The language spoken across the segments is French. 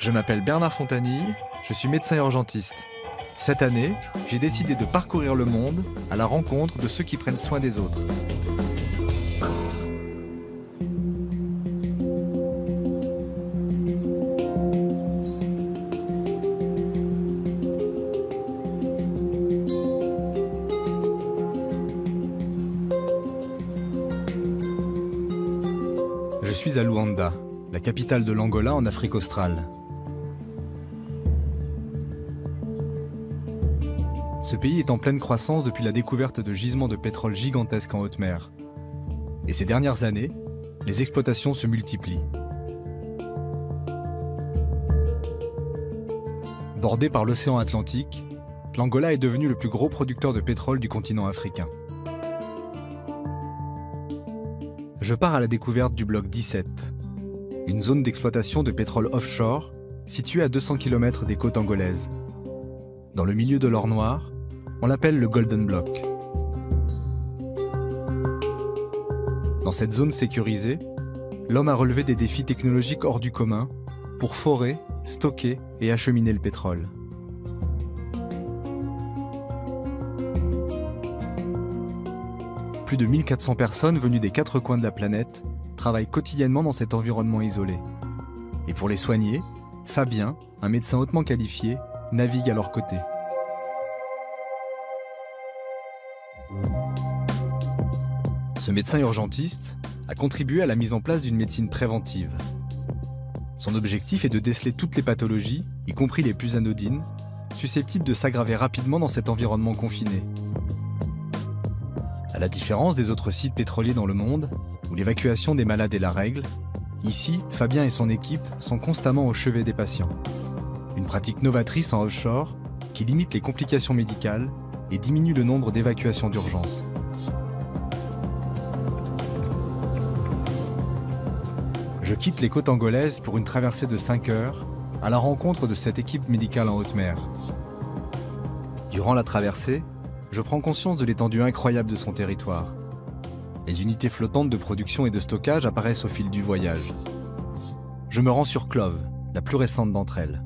Je m'appelle Bernard Fontanille, je suis médecin urgentiste. Cette année, j'ai décidé de parcourir le monde à la rencontre de ceux qui prennent soin des autres. Je suis à Luanda, la capitale de l'Angola en Afrique australe. Ce pays est en pleine croissance depuis la découverte de gisements de pétrole gigantesques en haute mer. Et ces dernières années, les exploitations se multiplient. Bordé par l'océan Atlantique, l'Angola est devenu le plus gros producteur de pétrole du continent africain. Je pars à la découverte du bloc 17, une zone d'exploitation de pétrole offshore située à 200 km des côtes angolaises. Dans le milieu de l'or noir, on l'appelle le Golden Block. Dans cette zone sécurisée, l'homme a relevé des défis technologiques hors du commun pour forer, stocker et acheminer le pétrole. Plus de 1400 personnes venues des 4 coins de la planète travaillent quotidiennement dans cet environnement isolé. Et pour les soigner, Fabien, un médecin hautement qualifié, navigue à leur côté. Ce médecin urgentiste a contribué à la mise en place d'une médecine préventive. Son objectif est de déceler toutes les pathologies, y compris les plus anodines, susceptibles de s'aggraver rapidement dans cet environnement confiné. À la différence des autres sites pétroliers dans le monde, où l'évacuation des malades est la règle, ici, Fabien et son équipe sont constamment au chevet des patients. Une pratique novatrice en offshore qui limite les complications médicales et diminue le nombre d'évacuations d'urgence. Je quitte les côtes angolaises pour une traversée de 5 heures à la rencontre de cette équipe médicale en haute mer. Durant la traversée, je prends conscience de l'étendue incroyable de son territoire. Les unités flottantes de production et de stockage apparaissent au fil du voyage. Je me rends sur Clove, la plus récente d'entre elles.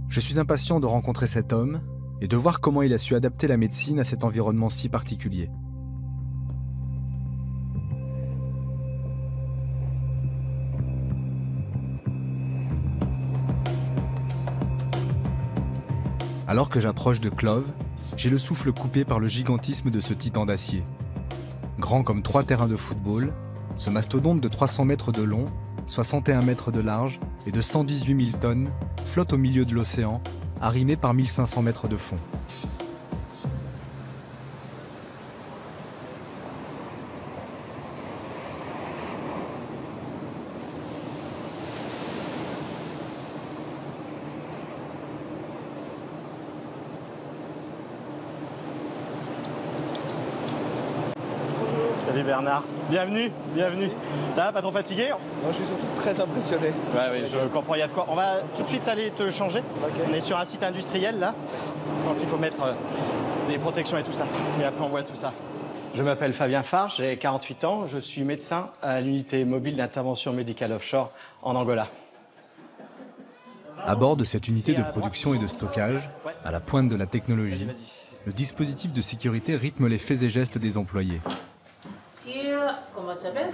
Je suis impatient de rencontrer cet homme et de voir comment il a su adapter la médecine à cet environnement si particulier. Alors que j'approche de Clove, j'ai le souffle coupé par le gigantisme de ce titan d'acier. Grand comme 3 terrains de football, ce mastodonte de 300 mètres de long, 61 mètres de large et de 118 000 tonnes flotte au milieu de l'océan, arrimé par 1500 mètres de fond. Salut Bernard, bienvenue, bienvenue. Ça va, pas trop fatigué? Moi je suis surtout très impressionné. Ouais, oui, je comprends, il y a de quoi. On va tout de suite aller te changer. Okay. On est sur un site industriel là, donc il faut mettre des protections et tout ça. Et après on voit tout ça. Je m'appelle Fabien Farge, j'ai 48 ans, je suis médecin à l'unité mobile d'intervention médicale offshore en Angola. À bord de cette unité de production et de stockage, à la pointe de la technologie, le dispositif de sécurité rythme les faits et gestes des employés. Comment tu t'appelles?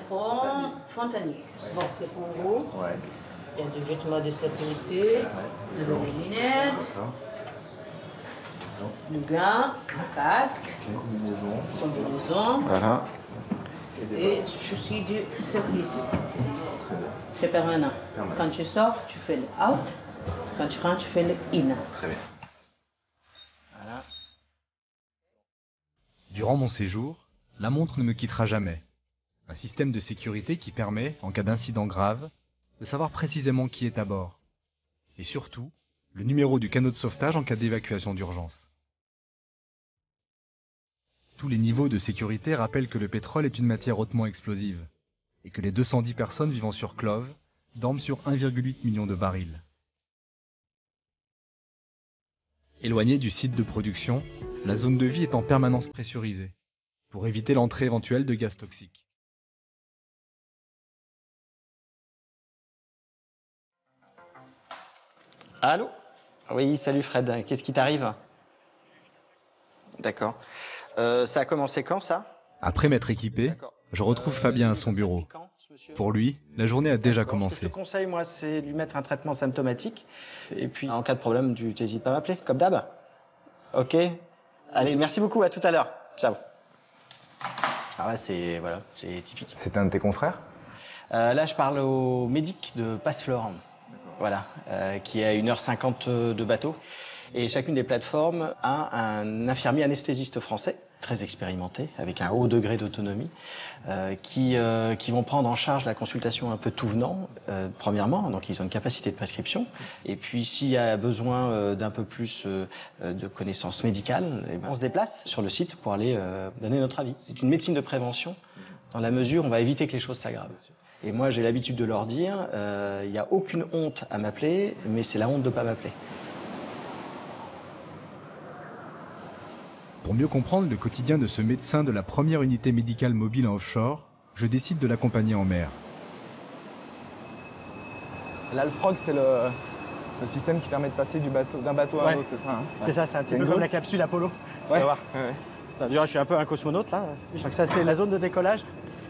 Fontanille. Bon, c'est pour vous. Ouais. Il y a des vêtements de sécurité, des lunettes, du gant, un casque, combinaison, Voilà. et souci de sécurité. C'est permanent. Quand tu sors, tu fais le out. Quand tu rentres, tu fais le in. Très bien. Voilà. Durant mon séjour, la montre ne me quittera jamais. Un système de sécurité qui permet, en cas d'incident grave, de savoir précisément qui est à bord. Et surtout, le numéro du canot de sauvetage en cas d'évacuation d'urgence. Tous les niveaux de sécurité rappellent que le pétrole est une matière hautement explosive, et que les 210 personnes vivant sur Clove dorment sur 1,8 million de barils. Éloignée du site de production, la zone de vie est en permanence pressurisée, pour éviter l'entrée éventuelle de gaz toxiques. Allô? Oui, salut Fred. Qu'est-ce qui t'arrive? D'accord. Ça a commencé quand, ça? Après m'être équipé, je retrouve Fabien à son bureau. Pour lui, la journée a déjà commencé. Ce que je te conseille, moi, c'est de lui mettre un traitement symptomatique. Et puis, en cas de problème, tu n'hésites pas à m'appeler, comme d'hab. Ok? Allez, merci beaucoup, à tout à l'heure. Ciao. Ah ouais, c'est typique. C'est un de tes confrères? Là, je parle au médic de Passeflore, voilà, qui est à 1h50 de bateau. Et chacune des plateformes a un infirmier anesthésiste français, très expérimenté, avec un haut degré d'autonomie, qui vont prendre en charge la consultation un peu tout venant, premièrement, donc ils ont une capacité de prescription. Et puis s'il y a besoin d'un peu plus de connaissances médicales, eh ben, on se déplace sur le site pour aller donner notre avis. C'est une médecine de prévention, dans la mesure où on va éviter que les choses s'aggravent. Et moi, j'ai l'habitude de leur dire, il n'y a aucune honte à m'appeler, mais c'est la honte de ne pas m'appeler. Pour mieux comprendre le quotidien de ce médecin de la première unité médicale mobile en offshore, je décide de l'accompagner en mer. Là, le frog, c'est le système qui permet de passer d'un bateau à un autre, c'est ça, hein? C'est ça, c'est un petit peu comme la capsule Apollo. Ouais. Je suis un peu un cosmonaute là. Je crois que ça, c'est la zone de décollage.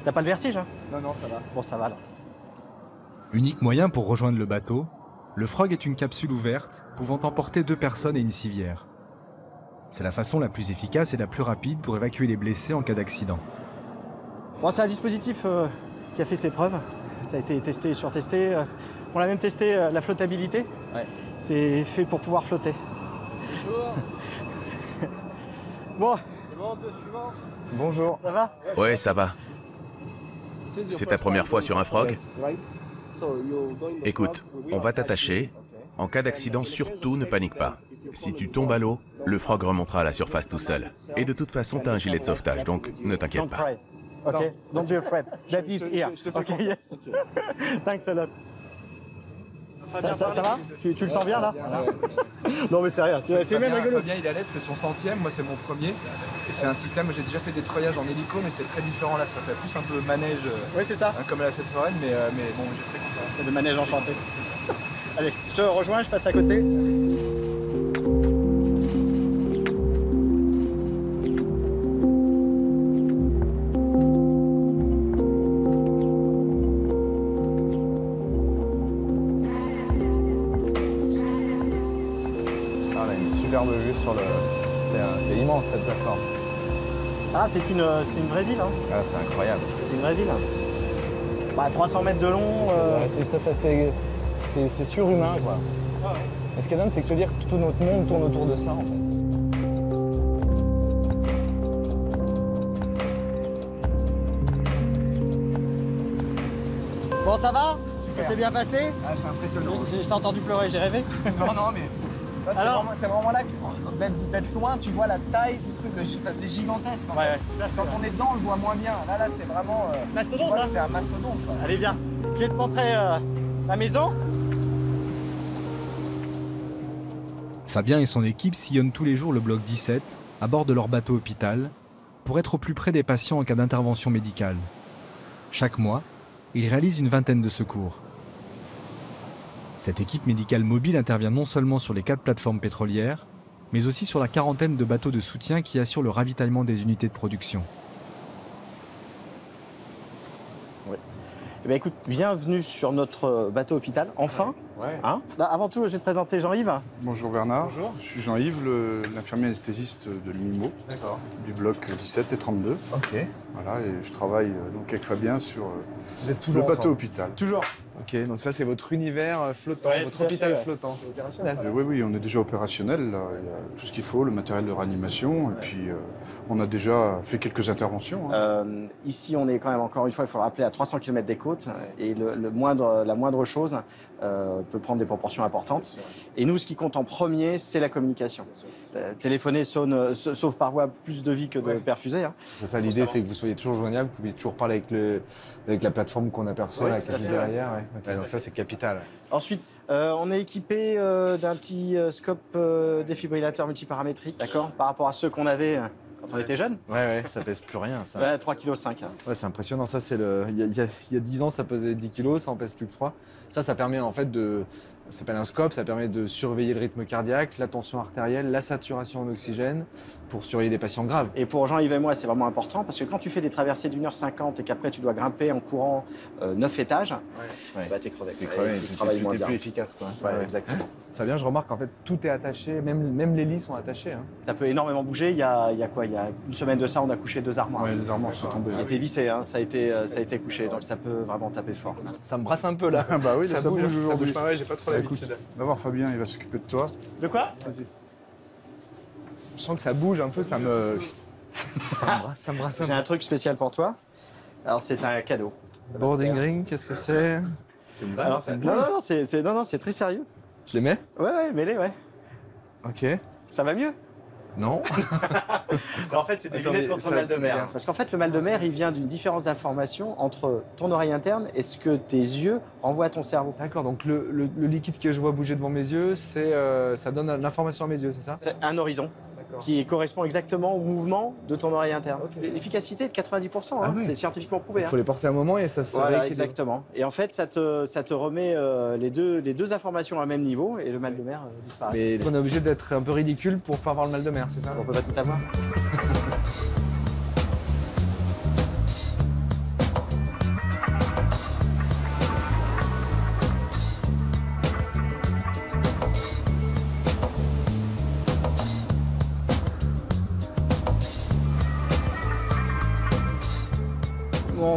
T'as pas le vertige, hein? Non, ça va. Bon, ça va alors. Unique moyen pour rejoindre le bateau, le Frog est une capsule ouverte pouvant emporter 2 personnes et une civière. C'est la façon la plus efficace et la plus rapide pour évacuer les blessés en cas d'accident. Bon, c'est un dispositif qui a fait ses preuves. Ça a été testé et surtesté. On a même testé la flottabilité. Ouais. C'est fait pour pouvoir flotter. Bonjour. Bon. C'est bon, deux suivants. Bonjour. Ça va? Ouais, ça va. C'est ta première fois sur un frog? Écoute, on va t'attacher. En cas d'accident, surtout ne panique pas. Si tu tombes à l'eau, le frog remontera à la surface tout seul. Et de toute façon, t'as un gilet de sauvetage, donc ne t'inquiète pas. Ok, don't be afraid. That is here. Ok, yes. Thanks a lot. Ça va? Tu le sens bien là? Non mais c'est rien, c'est même rigolo. Fabien, il est à l'aise, c'est son 100e, moi c'est mon premier. Et c'est un système, j'ai déjà fait des treuillages en hélico, mais c'est très différent là, ça fait plus un peu manège. Oui, c'est ça. Comme à la fête foraine, mais bon, j'ai très content. C'est le manège enchanté. Allez, je te rejoins, je passe à côté. Superbe vue sur le... C'est immense cette plateforme. Ah, c'est une vraie ville, hein. Ah, c'est incroyable. C'est une vraie ville. Bah, 300 mètres de long. C'est surhumain, quoi. Et ce qui est dingue, c'est que se dire que tout notre monde tourne autour de ça, en fait. Bon, ça va? Super. Ça s'est bien passé? Ah, c'est impressionnant. Je t'ai entendu pleurer, j'ai rêvé. Non, mais... C'est vraiment là, d'être loin, tu vois la taille du truc, c'est gigantesque. En fait. Quand on est dedans, on le voit moins bien. Là, c'est vraiment... Mastodonte, hein? C'est un mastodonte, quoi. Allez, viens. Je vais te montrer la maison. Fabien et son équipe sillonnent tous les jours le bloc 17 à bord de leur bateau hôpital pour être au plus près des patients en cas d'intervention médicale. Chaque mois, ils réalisent une vingtaine de secours. Cette équipe médicale mobile intervient non seulement sur les 4 plateformes pétrolières, mais aussi sur la quarantaine de bateaux de soutien qui assurent le ravitaillement des unités de production. Oui. Eh bien, écoute, bienvenue sur notre bateau hôpital, enfin. Ouais. Hein? Avant tout, je vais te présenter Jean-Yves. Bonjour Bernard. Bonjour. Je suis Jean-Yves, l'infirmier anesthésiste de l'IMO, du bloc 17 et 32. Ok. Voilà, et je travaille donc avec Fabien sur Vous êtes toujours le bateau ensemble. hôpital. Toujours. Ok, donc ça c'est votre univers flottant, Ouais, votre tout à hôpital fait, ouais. flottant. C'est opérationnel. Oui, on est déjà opérationnel. Là. Il y a tout ce qu'il faut, le matériel de réanimation. Et puis, on a déjà fait quelques interventions. Hein. Ici, on est quand même, encore une fois, il faut le rappeler, à 300 km des côtes. Et la moindre chose peut prendre des proportions importantes. Et nous, ce qui compte en premier, c'est la communication. Téléphoner sauve par voie plus de vies que de perfuser. Hein. C'est ça, l'idée c'est que vous soyez toujours joignable, que vous puissiez toujours parler avec la plateforme qu'on aperçoit, là, qui est juste derrière. Ouais. Okay, donc ça c'est capital. Ensuite, on est équipé d'un petit scope défibrillateur multiparamétrique, d'accord, par rapport à ceux qu'on avait quand on était jeune. Ouais, ça pèse plus rien. Ça. Ouais, 3,5 kg. Ouais, c'est impressionnant. Ça, c'est il y a 10 ans, ça pesait 10 kilos, ça en pèse plus que 3. Ça permet en fait Ça s'appelle un scope, ça permet de surveiller le rythme cardiaque, la tension artérielle, la saturation en oxygène pour surveiller des patients graves. Et pour Jean-Yves et moi, c'est vraiment important parce que quand tu fais des traversées d'1h50 et qu'après tu dois grimper en courant 9 étages, bah, t'es crevé. Tu travailles moins bien. T'es plus efficace, quoi. Ouais, exactement. Fabien, je remarque qu'en fait, tout est attaché, même les lits sont attachés. Hein. Ça peut énormément bouger. Il y a quoi? Il y a une semaine de ça, on a couché 2 armoires. Ouais, les armoires sont tombées. Qui étaient vissées, hein. Ça a été couché, donc ça peut vraiment taper fort. Ça me brasse un peu là. Bah oui, ça bouge aujourd'hui. J'ai pas trop l'habitude. Va voir Fabien, il va s'occuper de toi. De quoi? Vas-y. Je sens que ça bouge un peu, ça me brasse un peu. J'ai un truc spécial pour toi. Alors c'est un cadeau. Boarding ring, qu'est-ce que c'est? C'est une balle. Non, c'est très sérieux. Je les mets? Ouais, mets-les, ouais. Ok. Ça va mieux? Non. En fait, c'est des lunettes contre le mal de mer. Parce qu'en fait, le mal de mer, il vient d'une différence d'information entre ton oreille interne et ce que tes yeux envoient à ton cerveau. D'accord, donc le liquide que je vois bouger devant mes yeux, ça donne l'information à mes yeux, c'est ça? C'est un horizon qui correspond exactement au mouvement de ton oreille interne. Okay. L'efficacité est de 90%, hein, c'est scientifiquement prouvé. Il faut les porter un moment et ça se Voilà, rééquilibre. exactement. Et en fait, ça te remet les deux informations à un même niveau et le mal de mer disparaît. Mais on est obligé d'être un peu ridicule pour pas avoir le mal de mer, c'est ça? On peut pas tout avoir.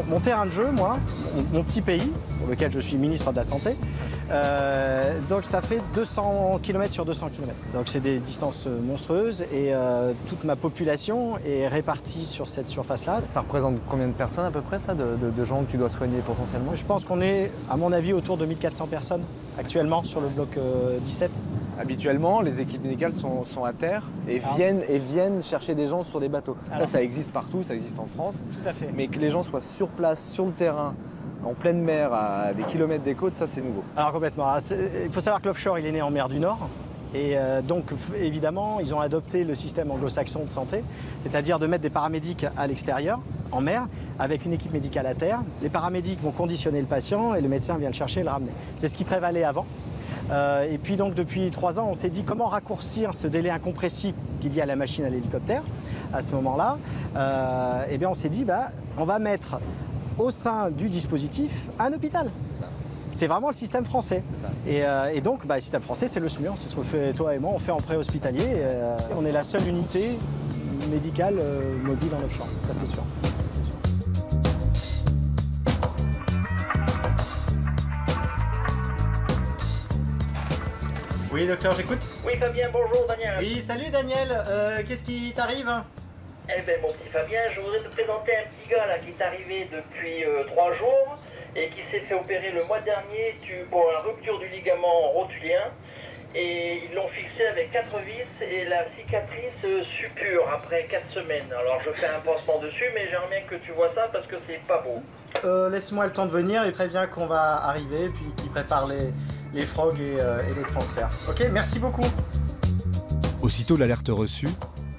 Mon terrain de jeu, moi, mon petit pays, pour lequel je suis ministre de la Santé, donc ça fait 200 km sur 200 km. Donc c'est des distances monstrueuses et toute ma population est répartie sur cette surface-là. Ça représente combien de personnes à peu près, ça, de gens que tu dois soigner potentiellement? Je pense qu'on est, à mon avis, autour de 1400 personnes actuellement sur le bloc 17. Habituellement, les équipes médicales sont à terre et viennent chercher des gens sur des bateaux. Alors, ça existe partout, ça existe en France. Tout à fait. Mais que les gens soient sur place, sur le terrain, en pleine mer, à des kilomètres des côtes, ça c'est nouveau. Alors complètement. Il faut savoir que l'offshore, il est né en mer du Nord. Et donc, évidemment, ils ont adopté le système anglo-saxon de santé, c'est-à-dire de mettre des paramédics à l'extérieur, en mer, avec une équipe médicale à terre. Les paramédics vont conditionner le patient et le médecin vient le chercher et le ramener. C'est ce qui prévalait avant. Et puis donc depuis 3 ans, on s'est dit comment raccourcir ce délai incompressible qu'il y a à la machine à l'hélicoptère. À ce moment-là, eh bien on s'est dit, on va mettre au sein du dispositif un hôpital. C'est ça. C'est vraiment le système français. C'est ça. Et donc, le système français, c'est le SMUR. C'est ce que fait toi et moi, on fait en préhospitalier. On est la seule unité médicale mobile en offshore, ça c'est sûr. Oui, docteur, j'écoute. Oui, Fabien, bonjour, Daniel. Oui, salut Daniel. Qu'est-ce qui t'arrive? Eh bien, mon petit Fabien, je voudrais te présenter un petit gars là qui est arrivé depuis 3 jours et qui s'est fait opérer le mois dernier pour une rupture du ligament rotulien. Et ils l'ont fixé avec 4 vis et la cicatrice suppure après 4 semaines. Alors, je fais un pansement dessus, mais j'aimerais bien que tu vois ça parce que c'est pas beau. Laisse-moi le temps de venir et préviens qu'on va arriver, puis qu'il prépare les frogs et les transferts. Ok, merci beaucoup. Aussitôt l'alerte reçue,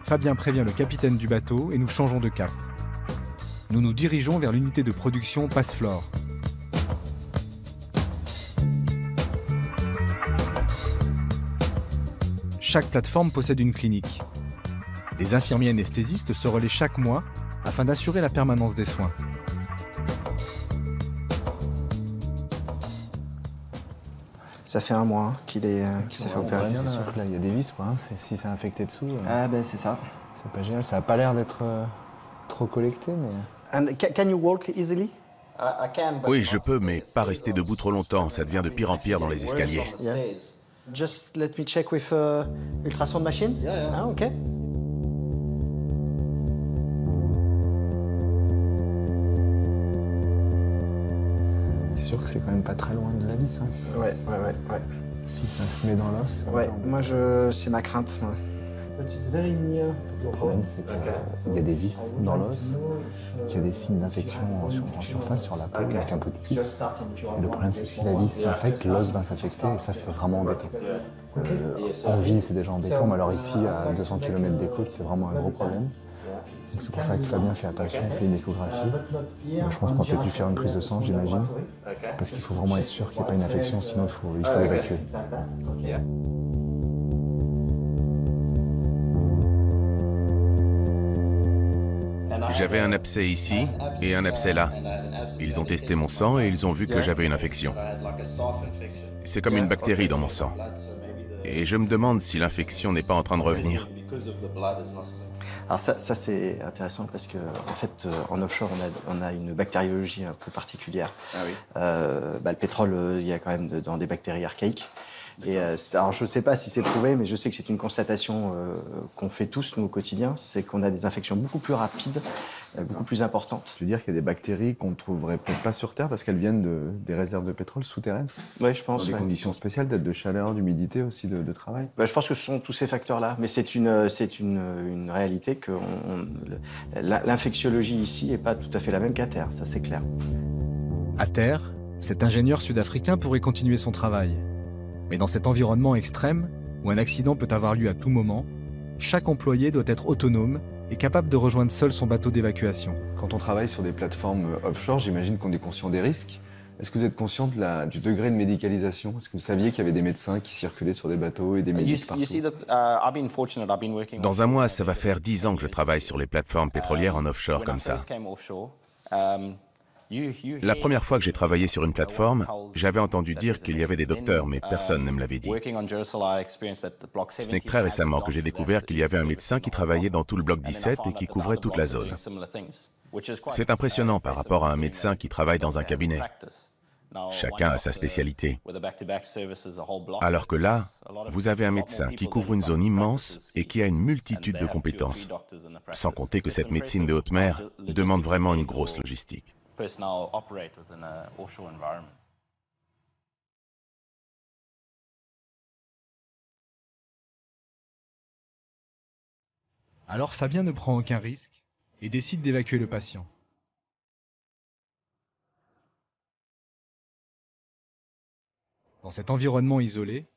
Fabien prévient le capitaine du bateau et nous changeons de cap. Nous nous dirigeons vers l'unité de production Passeflore. Chaque plateforme possède une clinique. Des infirmiers anesthésistes se relaient chaque mois afin d'assurer la permanence des soins. Ça fait 1 mois qu'il s'est fait opérer. C'est sûr que là, il y a des vis, quoi. Si c'est infecté dessous. Ah ben c'est ça. C'est pas génial. Ça n'a pas l'air d'être trop collecté, mais. And can you walk easily? Oui, je peux, mais pas rester debout trop longtemps. Ça devient de pire en pire dans les escaliers. Yeah. Just let me check with ultrasound machine. Ah, ok. C'est sûr que c'est quand même pas très loin de la vis. Hein. Ouais. Si ça se met dans l'os. Ouais, moi c'est ma crainte. Moi. Le problème, c'est qu'il y a des vis dans l'os, qu'il y a des signes d'infection en surface, sur la peau, avec un peu de pus. Et le problème, c'est que si la vis s'infecte, l'os va s'infecter, et ça, c'est vraiment embêtant. En ville, c'est déjà embêtant, mais alors ici, à 200 km des côtes, c'est vraiment un gros problème. Donc c'est pour ça que Fabien fait attention, fait une échographie. Je pense qu'on va peut-être lui faire une prise de sang, j'imagine. Parce qu'il faut vraiment être sûr qu'il n'y ait pas une infection, sinon il faut l'évacuer. J'avais un abcès ici et un abcès là. Ils ont testé mon sang et ils ont vu que j'avais une infection. C'est comme une bactérie dans mon sang. Et je me demande si l'infection n'est pas en train de revenir. Alors ça c'est intéressant parce que en fait en offshore on a une bactériologie un peu particulière. Ah oui. Le pétrole, il y a quand même dans des bactéries archaïques. Et alors je ne sais pas si c'est prouvé, mais je sais que c'est une constatation qu'on fait tous nous au quotidien, c'est qu'on a des infections beaucoup plus rapides, beaucoup plus importantes. Tu veux dire qu'il y a des bactéries qu'on ne trouverait peut-être pas sur Terre parce qu'elles viennent des réserves de pétrole souterraines? Oui, je pense. Dans des conditions spéciales, peut-être de chaleur, d'humidité aussi, de travail. Je pense que ce sont tous ces facteurs-là, mais c'est une réalité que l'infectiologie ici n'est pas tout à fait la même qu'à Terre, ça c'est clair. À Terre, cet ingénieur sud-africain pourrait continuer son travail. Mais dans cet environnement extrême, où un accident peut avoir lieu à tout moment, chaque employé doit être autonome et capable de rejoindre seul son bateau d'évacuation. Quand on travaille sur des plateformes offshore, j'imagine qu'on est conscient des risques. Est-ce que vous êtes conscient du degré de médicalisation? Est-ce que vous saviez qu'il y avait des médecins qui circulaient sur des bateaux et des médecins partout? Dans un mois, ça va faire 10 ans que je travaille sur les plateformes pétrolières en offshore comme ça. La première fois que j'ai travaillé sur une plateforme, j'avais entendu dire qu'il y avait des docteurs, mais personne ne me l'avait dit. Ce n'est que très récemment que j'ai découvert qu'il y avait un médecin qui travaillait dans tout le bloc 17 et qui couvrait toute la zone. C'est impressionnant par rapport à un médecin qui travaille dans un cabinet. Chacun a sa spécialité. Alors que là, vous avez un médecin qui couvre une zone immense et qui a une multitude de compétences. Sans compter que cette médecine de haute mer demande vraiment une grosse logistique. Alors Fabien ne prend aucun risque et décide d'évacuer le patient. Dans cet environnement isolé,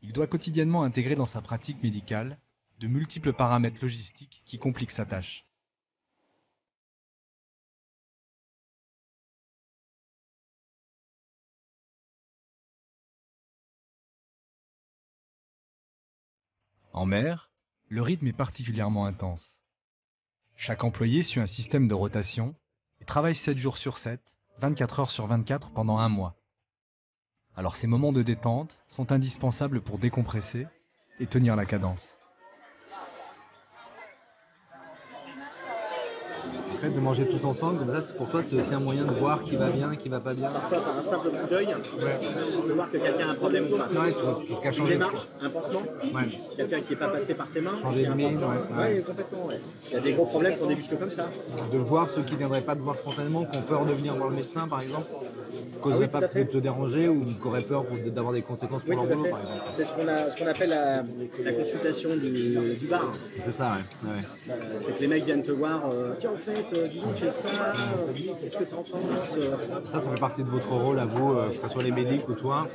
il doit quotidiennement intégrer dans sa pratique médicale de multiples paramètres logistiques qui compliquent sa tâche. En mer, le rythme est particulièrement intense. Chaque employé suit un système de rotation et travaille 7 jours sur 7, 24 heures sur 24 pendant un mois. Alors ces moments de détente sont indispensables pour décompresser et tenir la cadence. Le fait de manger tous ensemble, comme ça, pour toi, c'est aussi un moyen de voir qui va bien, qui va pas bien. Parfois, par un simple coup d'œil, tu peux voir que quelqu'un a un problème ou pas. Ouais, tu peux changer. Une démarche, un pansement, quelqu'un qui n'est pas passé par tes mains. Changer de mine, complètement, ouais. Il y a des gros problèmes pour des muscles comme ça. De voir ceux qui ne viendraient pas te voir spontanément, qui ont peur de venir voir le médecin, par exemple, ne causeraient pas de te déranger ou qui auraient peur d'avoir des conséquences pour leur boulot, par exemple. C'est ce qu'on appelle la consultation du bar. C'est ça, ouais. C'est que les mecs viennent te voir, tiens, en fait, dis donc, j'ai ça, qu'est-ce que tu en penses? Ça fait partie de votre rôle à vous, que ce soit les médics ou toi,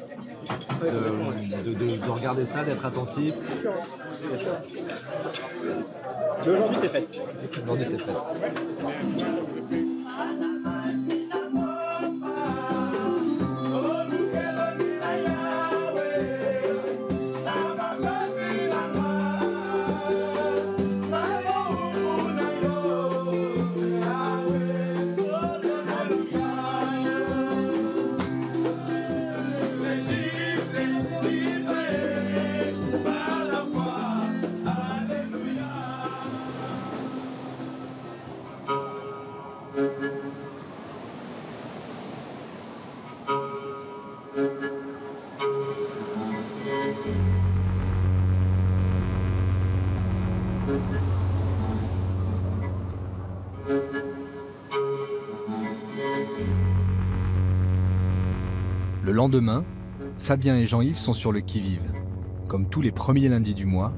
de regarder ça, d'être attentif. Bien sûr. Mais aujourd'hui, c'est fait. Aujourd'hui, c'est fait. Le lendemain, Fabien et Jean-Yves sont sur le qui-vive. Comme tous les premiers lundis du mois,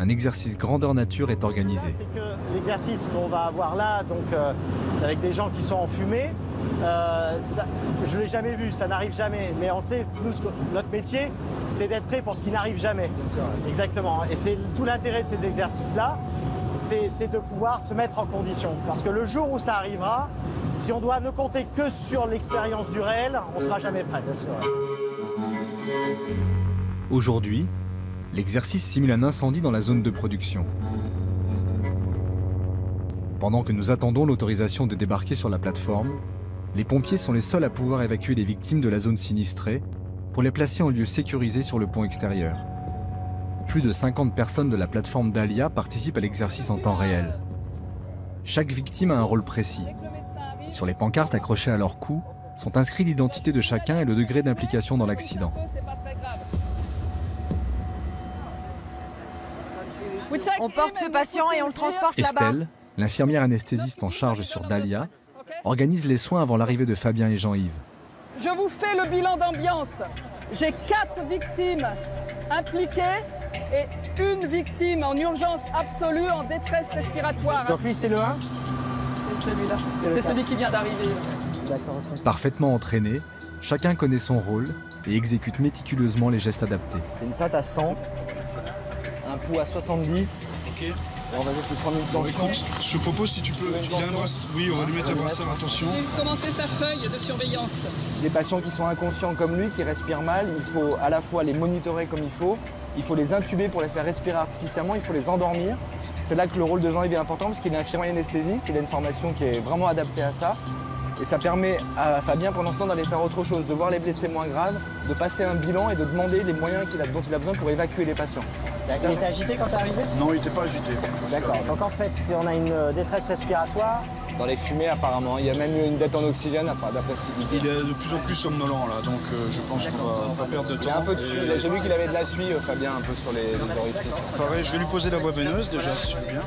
un exercice grandeur nature est organisé. C'est que l'exercice qu'on va avoir là, donc c'est avec des gens qui sont enfumés. Je ne l'ai jamais vu, ça n'arrive jamais. Mais on sait, nous, notre métier, c'est d'être prêt pour ce qui n'arrive jamais. Exactement. Et c'est tout l'intérêt de ces exercices-là, c'est de pouvoir se mettre en condition. Parce que le jour où ça arrivera, si on doit ne compter que sur l'expérience du réel, on ne sera jamais prêt. Aujourd'hui, l'exercice simule un incendie dans la zone de production. Pendant que nous attendons l'autorisation de débarquer sur la plateforme, les pompiers sont les seuls à pouvoir évacuer les victimes de la zone sinistrée pour les placer en lieu sécurisé sur le pont extérieur. Plus de 50 personnes de la plateforme Dahlia participent à l'exercice en temps réel. Chaque victime a un rôle précis. Sur les pancartes accrochées à leur cou sont inscrits l'identité de chacun et le degré d'implication dans l'accident. On porte ce patient et on le transporte là-bas. Estelle, l'infirmière anesthésiste en charge sur Dahlia, organise les soins avant l'arrivée de Fabien et Jean-Yves. Je vous fais le bilan d'ambiance. J'ai 4 victimes impliquées et une victime en urgence absolue en détresse respiratoire. Donc lui, c'est le 1 ? C'est celui-là. C'est celui qui vient d'arriver. D'accord. Parfaitement entraîné, chacun connaît son rôle et exécute méticuleusement les gestes adaptés. Une SAT à 100, un pouls à 70. Ok. Et on va juste lui prendre une tension. Écoute, je te propose si tu peux. Oui, on va lui mettre un brassard, attention. Il faut commencer sa feuille de surveillance. Des patients qui sont inconscients comme lui, qui respirent mal, il faut à la fois les monitorer comme il faut les intuber pour les faire respirer artificiellement, il faut les endormir. C'est là que le rôle de Jean-Yves est important parce qu'il est infirmier anesthésiste, il a une formation qui est vraiment adaptée à ça. Et ça permet à Fabien pendant ce temps d'aller faire autre chose, de voir les blessés moins graves, de passer un bilan et de demander les moyens dont il a besoin pour évacuer les patients. Il était agité quand t'es arrivé? Non, il n'était pas agité. D'accord. Donc en fait, on a une détresse respiratoire. Dans les fumées apparemment, il y a même eu une dette en oxygène d'après ce qu'il disait. Il est de plus en plus somnolent là, donc je pense qu'on va pas perdre de temps. Il y a un peu de suie, j'ai vu qu'il avait de la suie, Fabien, un peu sur les orifices. Pareil, je vais lui poser la voie veineuse déjà, si tu veux bien.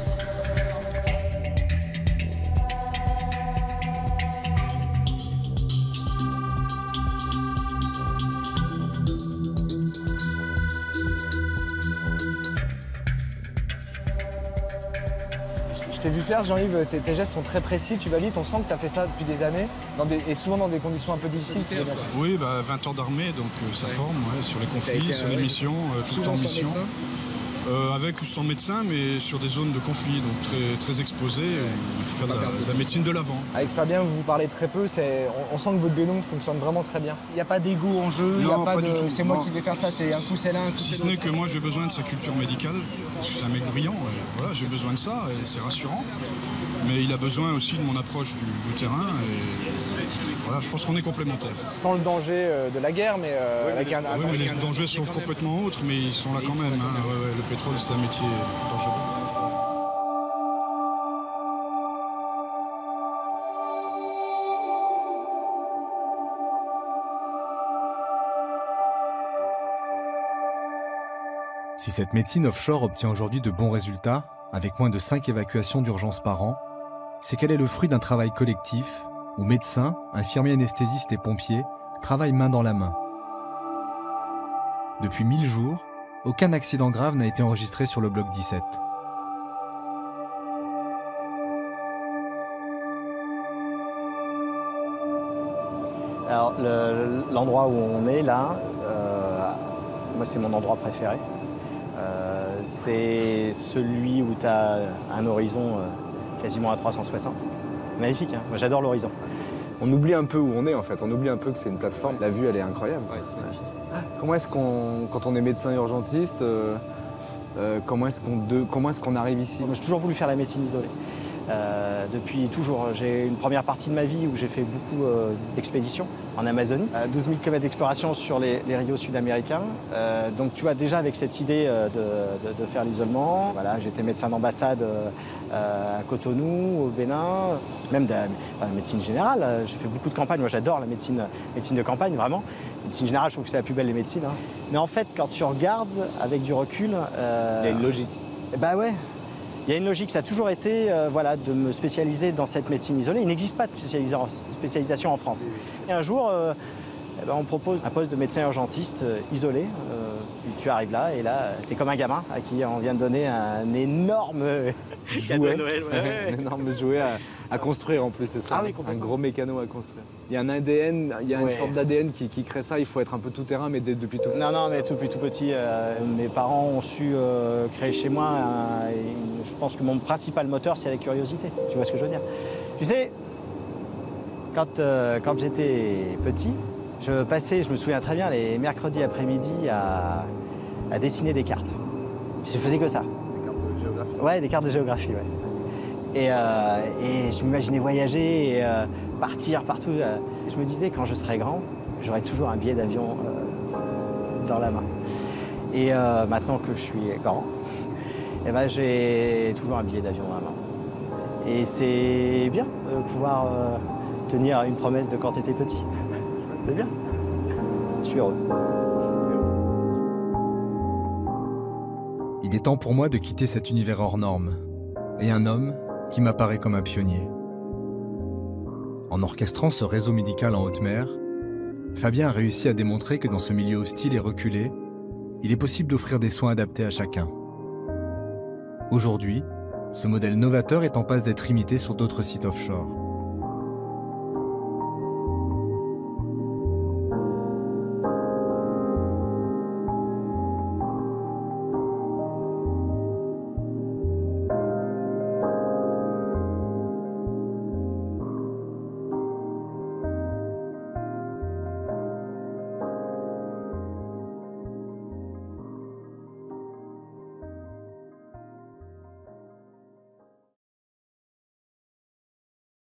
Je t'ai vu faire, Jean-Yves, tes gestes sont très précis, tu vas vite, on sent que tu as fait ça depuis des années, et souvent dans des conditions un peu difficiles. Oui, 20 ans d'armée, donc ça forme sur les conflits, sur les missions, tout le temps en mission. Avec ou sans médecin, mais sur des zones de conflit, donc très exposées, il faut faire de la médecine de l'avant. Avec Fabien, vous vous parlez très peu, on sent que votre binôme fonctionne vraiment très bien. Il n'y a pas d'ego en jeu, il n'y a pas de c'est moi qui vais faire ça, c'est un coup c'est l'un, un coup c'est l'autre. Si ce n'est que moi j'ai besoin de sa culture médicale, parce que c'est un mec brillant, et voilà, j'ai besoin de ça, et c'est rassurant. Mais il a besoin aussi de mon approche du terrain, et voilà, je pense qu'on est complémentaires. Sans le danger de la guerre, mais avec un... Oui, mais les dangers sont complètement autres, mais ils sont là quand même. Le pétrole, c'est un métier dangereux. Si cette médecine offshore obtient aujourd'hui de bons résultats, avec moins de 5 évacuations d'urgence par an, c'est qu'elle est le fruit d'un travail collectif où médecins, infirmiers anesthésistes et pompiers travaillent main dans la main. Depuis 1000 jours, aucun accident grave n'a été enregistré sur le bloc 17. Alors l'endroit où on est là, moi c'est mon endroit préféré. C'est celui où tu as un horizon quasiment à 360. Magnifique, hein, moi j'adore l'horizon. On oublie un peu où on est en fait, on oublie un peu que c'est une plateforme. La vue elle est incroyable. Ouais, c'est magnifique. Comment est-ce qu'on, quand on est médecin urgentiste, comment est-ce qu'on arrive ici? J'ai toujours voulu faire la médecine isolée. Depuis toujours, j'ai une première partie de ma vie où j'ai fait beaucoup d'expéditions en Amazonie, 12 000 km d'exploration sur les rios sud-américains. Donc tu vois, déjà avec cette idée de faire l'isolement, voilà, j'étais médecin d'ambassade à Cotonou, au Bénin, même de la médecine générale. J'ai fait beaucoup de campagnes, moi j'adore la médecine de campagne, vraiment. Médecine générale, je trouve que c'est la plus belle des médecines. Hein. Mais en fait, quand tu regardes avec du recul... il y a une logique. Bah ouais. Il y a une logique, ça a toujours été voilà, de me spécialiser dans cette médecine isolée. Il n'existe pas de spécialisation en France. Et un jour, Eh ben, on propose un poste de médecin urgentiste isolé. Puis tu arrives là et là, tu es comme un gamin à qui on vient de donner un énorme cadeau de Noël. Un énorme jouet à construire en plus, c'est ça? Ah oui, un gros mécano à construire. Il y a un ADN, il y a une sorte d'ADN qui crée ça, il faut être un peu tout terrain, mais depuis tout petit. Non, mais depuis tout petit, mes parents ont su créer chez moi, je pense que mon principal moteur, c'est la curiosité. Tu vois ce que je veux dire? Tu sais, quand j'étais petit, je passais, je me souviens très bien, les mercredis après-midi à dessiner des cartes. Je faisais que ça. Des cartes de géographie? Ouais, des cartes de géographie, ouais. Et je m'imaginais voyager et partir partout. Je me disais, quand je serai grand, j'aurai toujours un billet d'avion dans la main. Et maintenant que je suis grand, eh ben, j'ai toujours un billet d'avion dans la main. Et c'est bien de pouvoir tenir une promesse de quand tu étais petit. C'est bien. Je suis heureux. Il est temps pour moi de quitter cet univers hors norme et un homme qui m'apparaît comme un pionnier. En orchestrant ce réseau médical en haute mer, Fabien a réussi à démontrer que dans ce milieu hostile et reculé, il est possible d'offrir des soins adaptés à chacun. Aujourd'hui, ce modèle novateur est en passe d'être imité sur d'autres sites offshore.